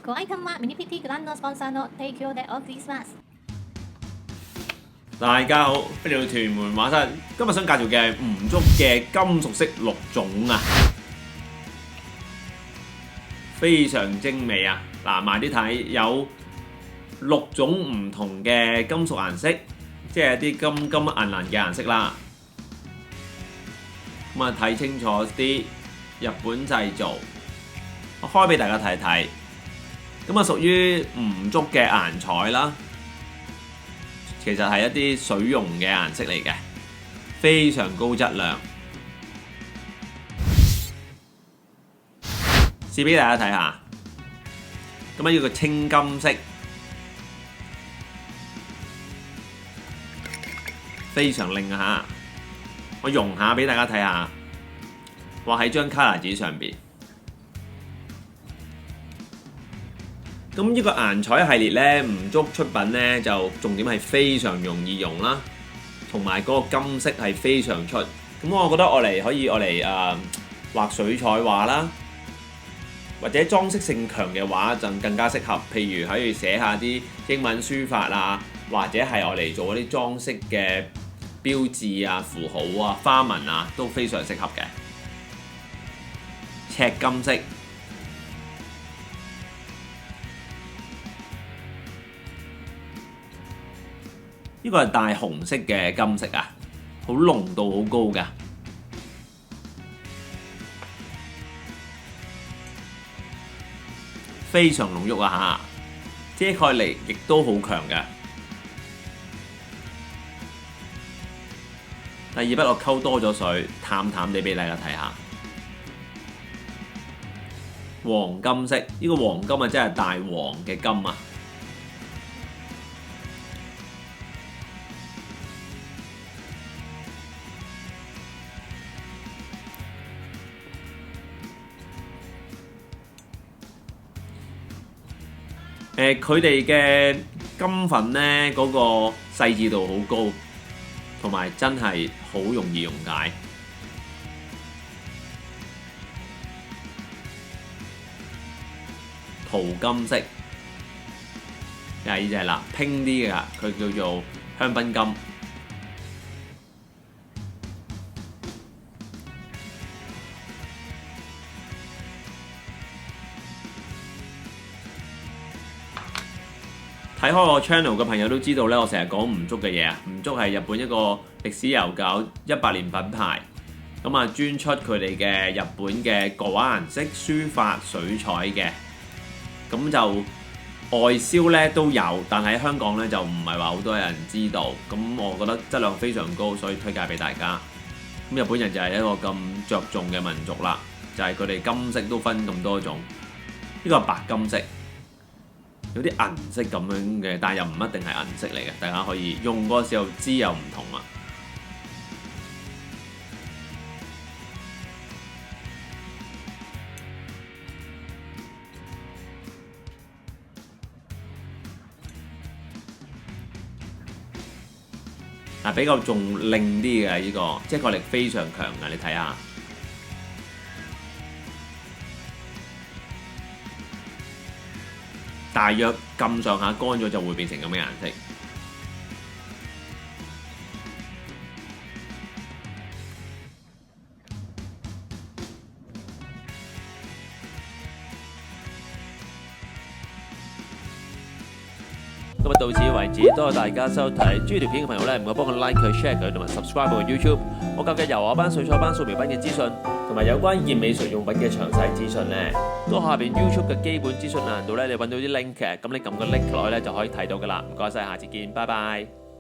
ご愛看はミニピティグランドスポンサーの提供でお送りします。大家好，歡迎到屯門畫室。今日想介紹嘅係吳竹嘅金屬色綠種啊，非常精美啊！嗱，慢啲睇，有6種唔同嘅金屬顏色，即係一啲金銀嘅顏色啦。咁啊，睇清楚啲，日本製造。我開俾大家睇睇。咁啊，屬於吳竹嘅顏彩啦。其實係一啲水溶嘅顏色嚟嘅，非常高質量。試俾大家睇下，咁啊要個青金色，非常靚啊！我溶下俾大家睇下，畫喺張卡拿紙上邊。咁呢個顏彩系列呢，吳竹出品呢，就重點係非常容易用啦，同埋嗰個金色係非常出。咁我覺得可以畫水彩畫啦，或者裝飾性強嘅畫就更加適合。譬如可以寫下啲英文書法啊，或者係嚟做一啲裝飾嘅標誌啊、符號啊、花紋啊，都非常適合嘅。赤金色。呢個係大紅色嘅金色啊，好濃度好高㗎，非常濃郁啊嚇，遮蓋力亦都好強嘅。第二筆我溝多咗水，淡淡地俾大家睇下。黃金色，呢個黃金啊真係大黃嘅金啊！佢哋嘅金粉呢，嗰個細緻度好高，同埋真係好容易溶解。桃金色，又係呢隻啦，拼啲嘅，佢叫做香檳金。睇開我 channel 嘅朋友都知道咧，我成日講吳竹嘅嘢啊。吳竹係日本一個歷史悠久100年品牌，咁啊專出佢哋嘅日本嘅國畫顏色、書法、水彩嘅，咁就外銷咧都有，但喺香港咧就唔係話好多人知道。咁我覺得質量非常高，所以推介俾大家。咁日本人就係一個咁着重嘅民族啦，就係佢哋金色都分咁多種，呢個係白金色。有啲銀色咁樣嘅，但係又唔一定係銀色嚟嘅，大家可以用嗰個時候知又唔同啦。比較仲靚啲嘅呢個，遮蓋力非常強嘅，你睇下。大約咁上下乾咗就會變成咁嘅顏色。今日到此為止，多謝大家收睇。中意條片嘅朋友咧，唔該幫我 like 佢、share 佢，同埋 subscribe 我 YouTube。我教嘅油畫班、水彩班、素描班嘅資訊，同埋有關健美術用品嘅詳細資訊咧，都下邊 YouTube 嘅基本資訊欄度咧，你揾到啲 link 嘅，咁你撳個 link 落去咧就可以睇到噶啦。唔該晒，下次見，拜拜。